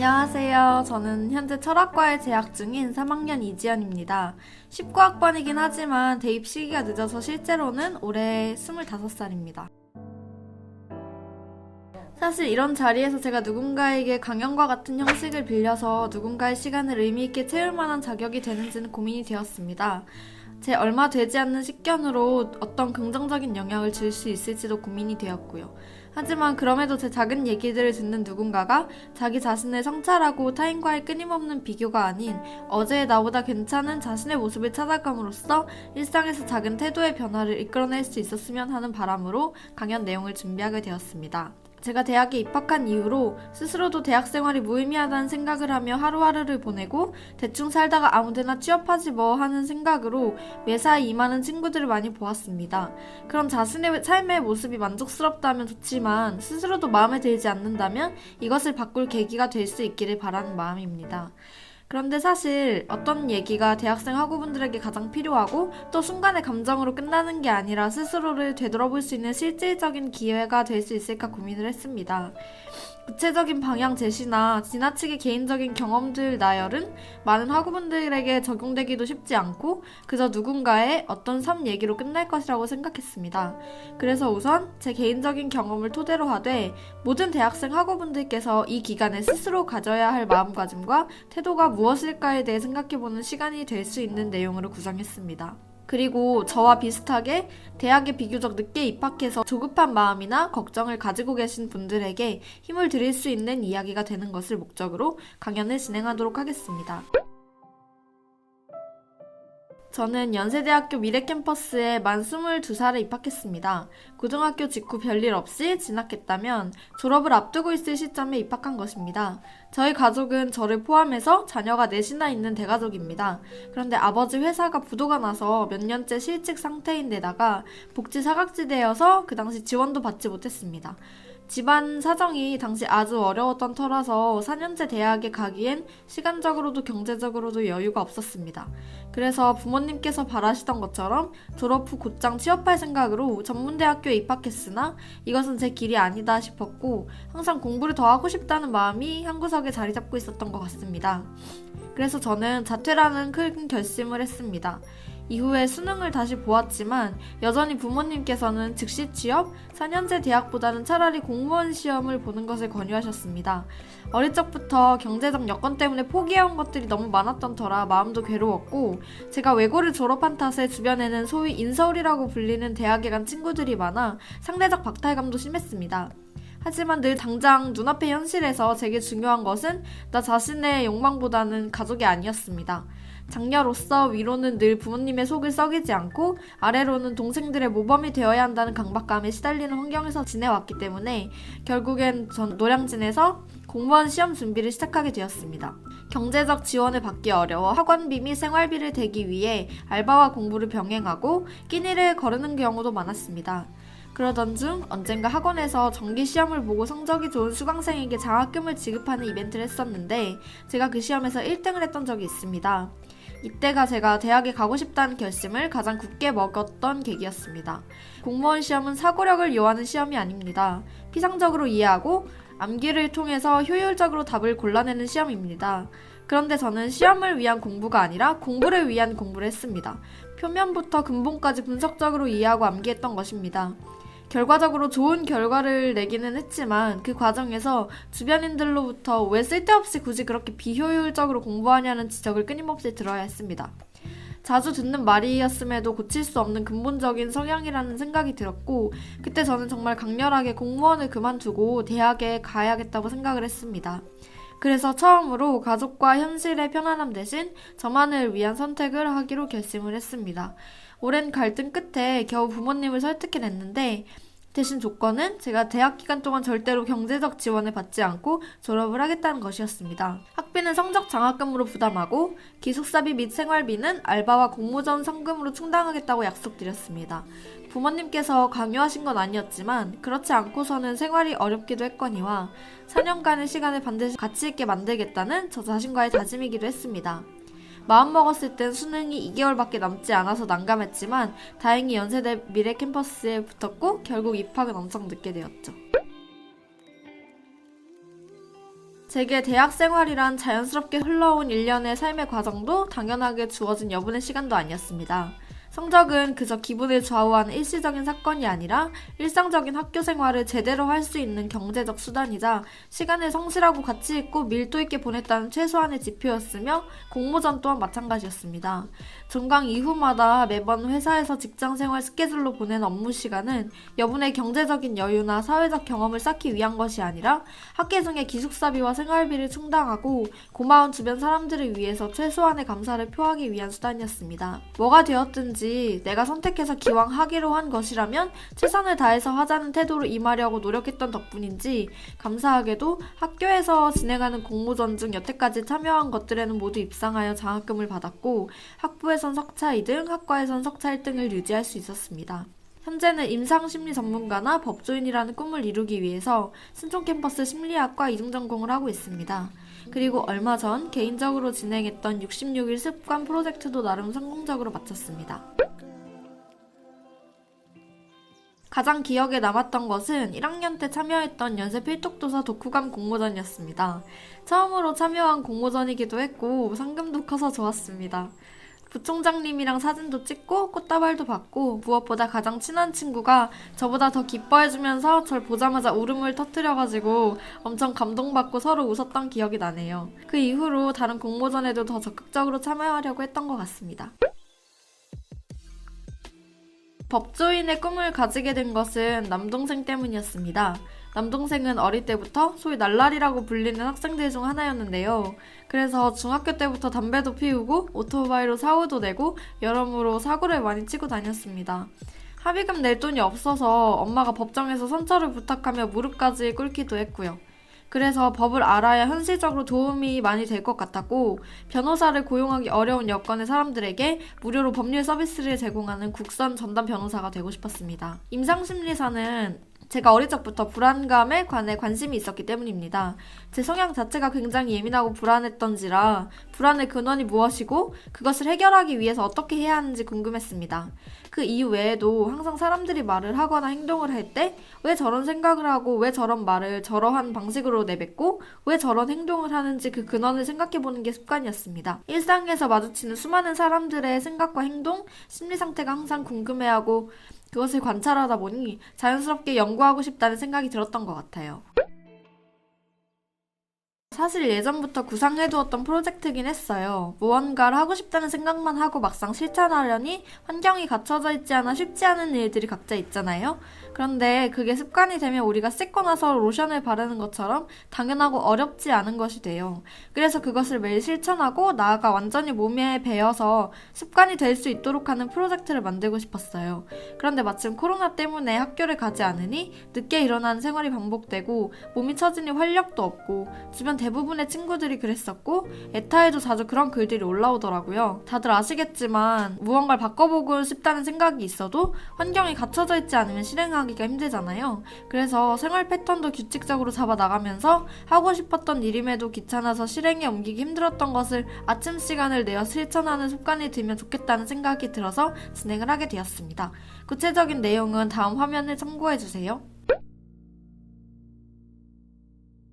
안녕하세요. 저는 현재 철학과에 재학 중인 3학년 이지연입니다. 19학번이긴 하지만 대입 시기가 늦어서 실제로는 올해 25살입니다. 사실 이런 자리에서 제가 누군가에게 강연과 같은 형식을 빌려서 누군가의 시간을 의미있게 채울 만한 자격이 되는지는 고민이 되었습니다. 제 얼마 되지 않는 식견으로 어떤 긍정적인 영향을 줄 수 있을지도 고민이 되었고요. 하지만 그럼에도 제 작은 얘기들을 듣는 누군가가 자기 자신을 성찰하고 타인과의 끊임없는 비교가 아닌 어제의 나보다 괜찮은 자신의 모습을 찾아감으로써 일상에서 작은 태도의 변화를 이끌어낼 수 있었으면 하는 바람으로 강연 내용을 준비하게 되었습니다. 제가 대학에 입학한 이후로 스스로도 대학 생활이 무의미하다는 생각을 하며 하루하루를 보내고 대충 살다가 아무데나 취업하지 뭐 하는 생각으로 매사에 임하는 친구들을 많이 보았습니다. 그런 자신의 삶의 모습이 만족스럽다면 좋지만 스스로도 마음에 들지 않는다면 이것을 바꿀 계기가 될 수 있기를 바라는 마음입니다. 그런데 사실 어떤 얘기가 대학생 학우분들에게 가장 필요하고 또 순간의 감정으로 끝나는 게 아니라 스스로를 되돌아볼 수 있는 실질적인 기회가 될 수 있을까 고민을 했습니다. 구체적인 방향 제시나 지나치게 개인적인 경험들 나열은 많은 학우분들에게 적용되기도 쉽지 않고 그저 누군가의 어떤 삶 얘기로 끝날 것이라고 생각했습니다. 그래서 우선 제 개인적인 경험을 토대로 하되 모든 대학생 학우분들께서 이 기간에 스스로 가져야 할 마음가짐과 태도가 무엇일까에 대해 생각해보는 시간이 될 수 있는 내용으로 구성했습니다. 그리고 저와 비슷하게 대학에 비교적 늦게 입학해서 조급한 마음이나 걱정을 가지고 계신 분들에게 힘을 드릴 수 있는 이야기가 되는 것을 목적으로 강연을 진행하도록 하겠습니다. 저는 연세대학교 미래캠퍼스에 만 22살에 입학했습니다. 고등학교 직후 별일 없이 진학했다면 졸업을 앞두고 있을 시점에 입학한 것입니다. 저희 가족은 저를 포함해서 자녀가 넷이나 있는 대가족입니다. 그런데 아버지 회사가 부도가 나서 몇 년째 실직 상태인데다가 복지 사각지대여서 그 당시 지원도 받지 못했습니다. 집안 사정이 당시 아주 어려웠던 터라서 4년제 대학에 가기엔 시간적으로도 경제적으로도 여유가 없었습니다. 그래서 부모님께서 바라시던 것처럼 졸업 후 곧장 취업할 생각으로 전문대학교에 입학했으나 이것은 제 길이 아니다 싶었고 항상 공부를 더 하고 싶다는 마음이 한 구석에 자리 잡고 있었던 것 같습니다. 그래서 저는 자퇴라는 큰 결심을 했습니다. 이후에 수능을 다시 보았지만 여전히 부모님께서는 즉시 취업, 4년제 대학보다는 차라리 공무원 시험을 보는 것을 권유하셨습니다. 어릴 적부터 경제적 여건 때문에 포기해온 것들이 너무 많았던 터라 마음도 괴로웠고 제가 외고를 졸업한 탓에 주변에는 소위 인서울이라고 불리는 대학에 간 친구들이 많아 상대적 박탈감도 심했습니다. 하지만 늘 당장 눈앞의 현실에서 제게 중요한 것은 나 자신의 욕망보다는 가족이 아니었습니다. 장녀로서 위로는 늘 부모님의 속을 썩이지 않고 아래로는 동생들의 모범이 되어야 한다는 강박감에 시달리는 환경에서 지내왔기 때문에 결국엔 전 노량진에서 공무원 시험 준비를 시작하게 되었습니다. 경제적 지원을 받기 어려워 학원비 및 생활비를 대기 위해 알바와 공부를 병행하고 끼니를 거르는 경우도 많았습니다. 그러던 중 언젠가 학원에서 정기시험을 보고 성적이 좋은 수강생에게 장학금을 지급하는 이벤트를 했었는데 제가 그 시험에서 1등을 했던 적이 있습니다. 이때가 제가 대학에 가고 싶다는 결심을 가장 굳게 먹었던 계기였습니다. 공무원 시험은 사고력을 요하는 시험이 아닙니다. 피상적으로 이해하고 암기를 통해서 효율적으로 답을 골라내는 시험입니다. 그런데 저는 시험을 위한 공부가 아니라 공부를 위한 공부를 했습니다. 표면부터 근본까지 분석적으로 이해하고 암기했던 것입니다. 결과적으로 좋은 결과를 내기는 했지만 그 과정에서 주변인들로부터 왜 쓸데없이 굳이 그렇게 비효율적으로 공부하냐는 지적을 끊임없이 들어야 했습니다. 자주 듣는 말이었음에도 고칠 수 없는 근본적인 성향이라는 생각이 들었고 그때 저는 정말 강렬하게 공무원을 그만두고 대학에 가야겠다고 생각을 했습니다. 그래서 처음으로 가족과 현실의 편안함 대신 저만을 위한 선택을 하기로 결심을 했습니다. 오랜 갈등 끝에 겨우 부모님을 설득해냈는데 대신 조건은 제가 대학 기간 동안 절대로 경제적 지원을 받지 않고 졸업을 하겠다는 것이었습니다. 학비는 성적 장학금으로 부담하고 기숙사비 및 생활비는 알바와 공모전 성금으로 충당하겠다고 약속드렸습니다. 부모님께서 강요하신 건 아니었지만 그렇지 않고서는 생활이 어렵기도 했거니와 4년간의 시간을 반드시 가치 있게 만들겠다는 저 자신과의 다짐이기도 했습니다. 마음먹었을 땐 수능이 2개월밖에 남지 않아서 난감했지만 다행히 연세대 미래캠퍼스에 붙었고 결국 입학은 엄청 늦게 되었죠. 제게 대학 생활이란 자연스럽게 흘러온 일련의 삶의 과정도 당연하게 주어진 여분의 시간도 아니었습니다. 성적은 그저 기분을 좌우하는 일시적인 사건이 아니라 일상적인 학교 생활을 제대로 할 수 있는 경제적 수단이자 시간을 성실하고 가치 있고 밀도 있게 보냈다는 최소한의 지표였으며 공모전 또한 마찬가지였습니다. 종강 이후마다 매번 회사에서 직장생활 스케줄로 보낸 업무 시간은 여분의 경제적인 여유나 사회적 경험을 쌓기 위한 것이 아니라 학기 중에 기숙사비와 생활비를 충당하고 고마운 주변 사람들을 위해서 최소한의 감사를 표하기 위한 수단이었습니다. 뭐가 되었든지 내가 선택해서 기왕 하기로 한 것이라면 최선을 다해서 하자는 태도로 임하려고 노력했던 덕분인지 감사하게도 학교에서 진행하는 공모전 중 여태까지 참여한 것들에는 모두 입상하여 장학금을 받았고 학부에선 석차 2등, 학과에선 석차 1등을 유지할 수 있었습니다. 현재는 임상심리 전문가나 법조인이라는 꿈을 이루기 위해서 신촌캠퍼스 심리학과 이중전공을 하고 있습니다. 그리고 얼마 전 개인적으로 진행했던 66일 습관 프로젝트도 나름 성공적으로 마쳤습니다. 가장 기억에 남았던 것은 1학년 때 참여했던 연세 필독도서 독후감 공모전이었습니다. 처음으로 참여한 공모전이기도 했고 상금도 커서 좋았습니다. 부총장님이랑 사진도 찍고 꽃다발도 받고 무엇보다 가장 친한 친구가 저보다 더 기뻐해주면서 절 보자마자 울음을 터뜨려가지고 엄청 감동받고 서로 웃었던 기억이 나네요. 그 이후로 다른 공모전에도 더 적극적으로 참여하려고 했던 것 같습니다. 법조인의 꿈을 가지게 된 것은 남동생 때문이었습니다. 남동생은 어릴 때부터 소위 날라리라고 불리는 학생들 중 하나였는데요. 그래서 중학교 때부터 담배도 피우고 오토바이로 사고도 내고 여러모로 사고를 많이 치고 다녔습니다. 합의금 낼 돈이 없어서 엄마가 법정에서 선처를 부탁하며 무릎까지 꿇기도 했고요. 그래서 법을 알아야 현실적으로 도움이 많이 될 것 같았고 변호사를 고용하기 어려운 여건의 사람들에게 무료로 법률 서비스를 제공하는 국선 전담 변호사가 되고 싶었습니다. 임상심리사는 제가 어릴 적부터 불안감에 관해 관심이 있었기 때문입니다. 제 성향 자체가 굉장히 예민하고 불안했던지라 불안의 근원이 무엇이고 그것을 해결하기 위해서 어떻게 해야 하는지 궁금했습니다. 그 이유 외에도 항상 사람들이 말을 하거나 행동을 할 때 왜 저런 생각을 하고 왜 저런 말을 저러한 방식으로 내뱉고 왜 저런 행동을 하는지 그 근원을 생각해보는 게 습관이었습니다. 일상에서 마주치는 수많은 사람들의 생각과 행동, 심리 상태가 항상 궁금해하고 그것을 관찰하다 보니 자연스럽게 연구하고 싶다는 생각이 들었던 것 같아요. 사실 예전부터 구상해두었던 프로젝트긴 했어요. 무언가를 하고 싶다는 생각만 하고 막상 실천하려니 환경이 갖춰져 있지 않아 쉽지 않은 일들이 각자 있잖아요. 그런데 그게 습관이 되면 우리가 씻고 나서 로션을 바르는 것처럼 당연하고 어렵지 않은 것이 돼요. 그래서 그것을 매일 실천하고 나아가 완전히 몸에 배어서 습관이 될 수 있도록 하는 프로젝트를 만들고 싶었어요. 그런데 마침 코로나 때문에 학교를 가지 않으니 늦게 일어나는 생활이 반복되고 몸이 처지니 활력도 없고 주변 대부분의 친구들이 그랬었고 에타에도 자주 그런 글들이 올라오더라고요. 다들 아시겠지만 무언가를 바꿔보고 싶다는 생각이 있어도 환경이 갖춰져 있지 않으면 실행하기가 힘들잖아요. 그래서 생활 패턴도 규칙적으로 잡아나가면서 하고 싶었던 일임에도 귀찮아서 실행에 옮기기 힘들었던 것을 아침 시간을 내어 실천하는 습관이 들면 좋겠다는 생각이 들어서 진행을 하게 되었습니다. 구체적인 내용은 다음 화면을 참고해주세요.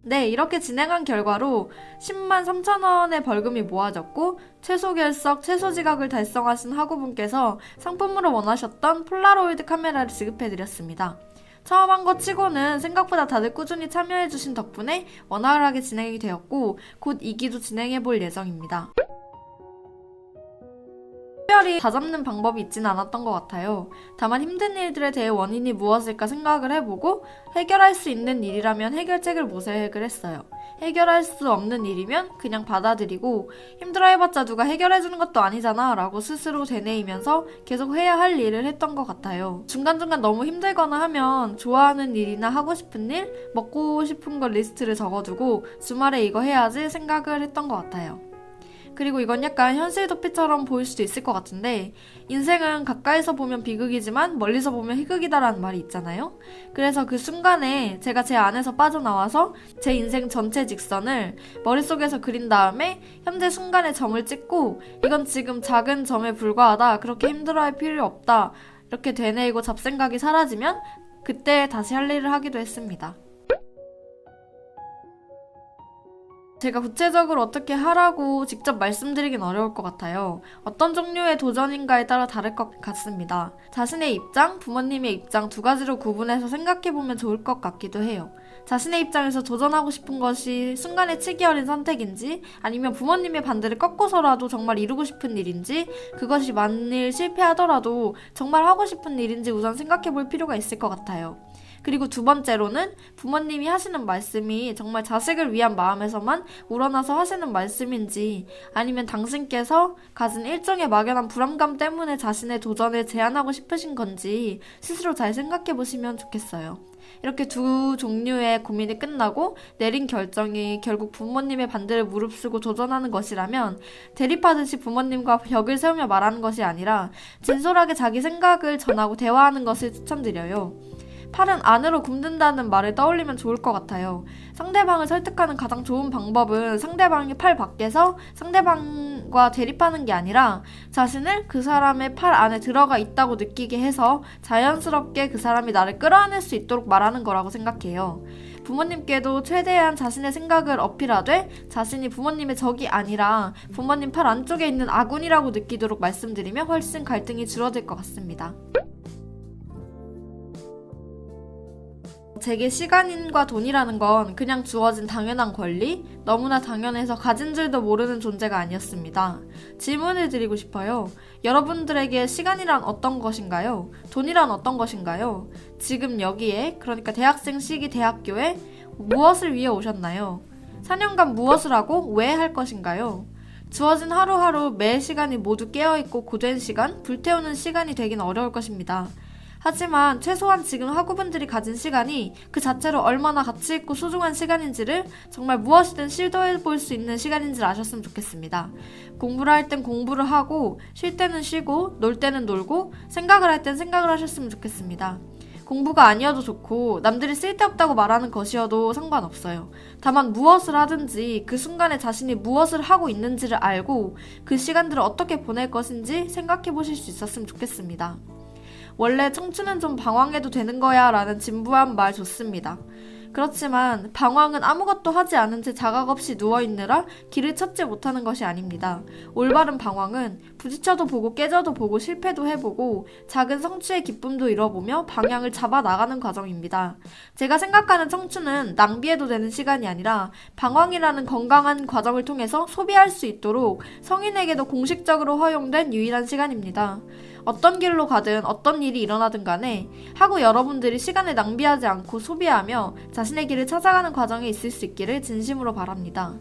네, 이렇게 진행한 결과로 10만 3천 원의 벌금이 모아졌고 최소 결석, 최소 지각을 달성하신 학우분께서 상품으로 원하셨던 폴라로이드 카메라를 지급해드렸습니다. 처음 한 것 치고는 생각보다 다들 꾸준히 참여해주신 덕분에 원활하게 진행이 되었고 곧 2기도 진행해볼 예정입니다. 특별히 다잡는 방법이 있지는 않았던 것 같아요. 다만 힘든 일들에 대해 원인이 무엇일까 생각을 해보고 해결할 수 있는 일이라면 해결책을 모색을 했어요. 해결할 수 없는 일이면 그냥 받아들이고 힘들어해봤자 누가 해결해주는 것도 아니잖아 라고 스스로 되뇌이면서 계속 해야 할 일을 했던 것 같아요. 중간중간 너무 힘들거나 하면 좋아하는 일이나 하고 싶은 일, 먹고 싶은 것 리스트를 적어두고 주말에 이거 해야지 생각을 했던 것 같아요. 그리고 이건 약간 현실 도피처럼 보일 수도 있을 것 같은데 인생은 가까이서 보면 비극이지만 멀리서 보면 희극이다라는 말이 있잖아요. 그래서 그 순간에 제가 제 안에서 빠져나와서 제 인생 전체 직선을 머릿속에서 그린 다음에 현재 순간에 점을 찍고 이건 지금 작은 점에 불과하다, 그렇게 힘들어할 필요 없다 이렇게 되뇌이고 잡생각이 사라지면 그때 다시 할 일을 하기도 했습니다. 제가 구체적으로 어떻게 하라고 직접 말씀드리긴 어려울 것 같아요. 어떤 종류의 도전인가에 따라 다를 것 같습니다. 자신의 입장, 부모님의 입장 두 가지로 구분해서 생각해보면 좋을 것 같기도 해요. 자신의 입장에서 도전하고 싶은 것이 순간의 치기 어린 선택인지 아니면 부모님의 반대를 꺾고서라도 정말 이루고 싶은 일인지 그것이 만일 실패하더라도 정말 하고 싶은 일인지 우선 생각해볼 필요가 있을 것 같아요. 그리고 두 번째로는 부모님이 하시는 말씀이 정말 자식을 위한 마음에서만 우러나서 하시는 말씀인지 아니면 당신께서 가진 일종의 막연한 불안감 때문에 자신의 도전을 제한하고 싶으신 건지 스스로 잘 생각해 보시면 좋겠어요. 이렇게 두 종류의 고민이 끝나고 내린 결정이 결국 부모님의 반대를 무릅쓰고 도전하는 것이라면 대립하듯이 부모님과 벽을 세우며 말하는 것이 아니라 진솔하게 자기 생각을 전하고 대화하는 것을 추천드려요. 팔은 안으로 굽는다는 말을 떠올리면 좋을 것 같아요. 상대방을 설득하는 가장 좋은 방법은 상대방의 팔 밖에서 상대방과 대립하는 게 아니라 자신을 그 사람의 팔 안에 들어가 있다고 느끼게 해서 자연스럽게 그 사람이 나를 끌어안을 수 있도록 말하는 거라고 생각해요. 부모님께도 최대한 자신의 생각을 어필하되 자신이 부모님의 적이 아니라 부모님 팔 안쪽에 있는 아군이라고 느끼도록 말씀드리면 훨씬 갈등이 줄어들 것 같습니다. 제게 시간과 돈이라는 건 그냥 주어진 당연한 권리, 너무나 당연해서 가진 줄도 모르는 존재가 아니었습니다. 질문을 드리고 싶어요. 여러분들에게 시간이란 어떤 것인가요? 돈이란 어떤 것인가요? 지금 여기에, 그러니까 대학생 시기 대학교에 무엇을 위해 오셨나요? 4년간 무엇을 하고 왜 할 것인가요? 주어진 하루하루 매 시간이 모두 깨어있고 고된 시간, 불태우는 시간이 되긴 어려울 것입니다. 하지만 최소한 지금 학우분들이 가진 시간이 그 자체로 얼마나 가치있고 소중한 시간인지를 정말 무엇이든 시도해볼 수 있는 시간인지를 아셨으면 좋겠습니다. 공부를 할 땐 공부를 하고 쉴 때는 쉬고 놀 때는 놀고 생각을 할 땐 생각을 하셨으면 좋겠습니다. 공부가 아니어도 좋고 남들이 쓸데없다고 말하는 것이어도 상관없어요. 다만 무엇을 하든지 그 순간에 자신이 무엇을 하고 있는지를 알고 그 시간들을 어떻게 보낼 것인지 생각해 보실 수 있었으면 좋겠습니다. 원래 청춘은 좀 방황해도 되는 거야 라는 진부한 말 좋습니다. 그렇지만 방황은 아무것도 하지 않은 채 자각 없이 누워있느라 길을 찾지 못하는 것이 아닙니다. 올바른 방황은 부딪혀도 보고 깨져도 보고 실패도 해보고 작은 성취의 기쁨도 잃어보며 방향을 잡아 나가는 과정입니다. 제가 생각하는 청춘은 낭비해도 되는 시간이 아니라 방황이라는 건강한 과정을 통해서 소비할 수 있도록 성인에게도 공식적으로 허용된 유일한 시간입니다. 어떤 길로 가든 어떤 일이 일어나든 간에 하고 여러분들이 시간을 낭비하지 않고 소비하며 자신의 길을 찾아가는 과정에 있을 수 있기를 진심으로 바랍니다.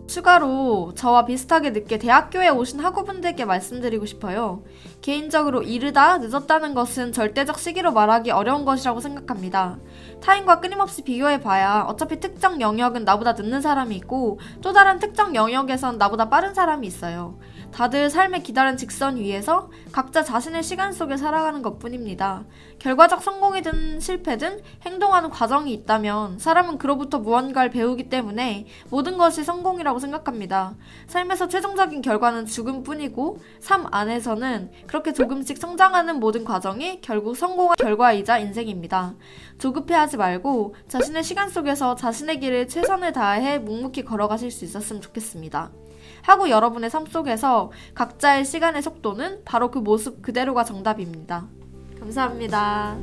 추가로 저와 비슷하게 늦게 대학교에 오신 학우분들께 말씀드리고 싶어요. 개인적으로 이르다, 늦었다는 것은 절대적 시기로 말하기 어려운 것이라고 생각합니다. 타인과 끊임없이 비교해봐야 어차피 특정 영역은 나보다 늦는 사람이 있고 또 다른 특정 영역에선 나보다 빠른 사람이 있어요. 다들 삶의 기다란 직선 위에서 각자 자신의 시간 속에 살아가는 것뿐입니다. 결과적 성공이든 실패든 행동하는 과정이 있다면 사람은 그로부터 무언가를 배우기 때문에 모든 것이 성공이라고 생각합니다. 삶에서 최종적인 결과는 죽음뿐이고 삶 안에서는 그렇게 조금씩 성장하는 모든 과정이 결국 성공한 결과이자 인생입니다. 조급해하지 말고 자신의 시간 속에서 자신의 길을 최선을 다해 묵묵히 걸어가실 수 있었으면 좋겠습니다. 하고 여러분의 삶 속에서 각자의 시간의 속도는 바로 그 모습 그대로가 정답입니다. 감사합니다.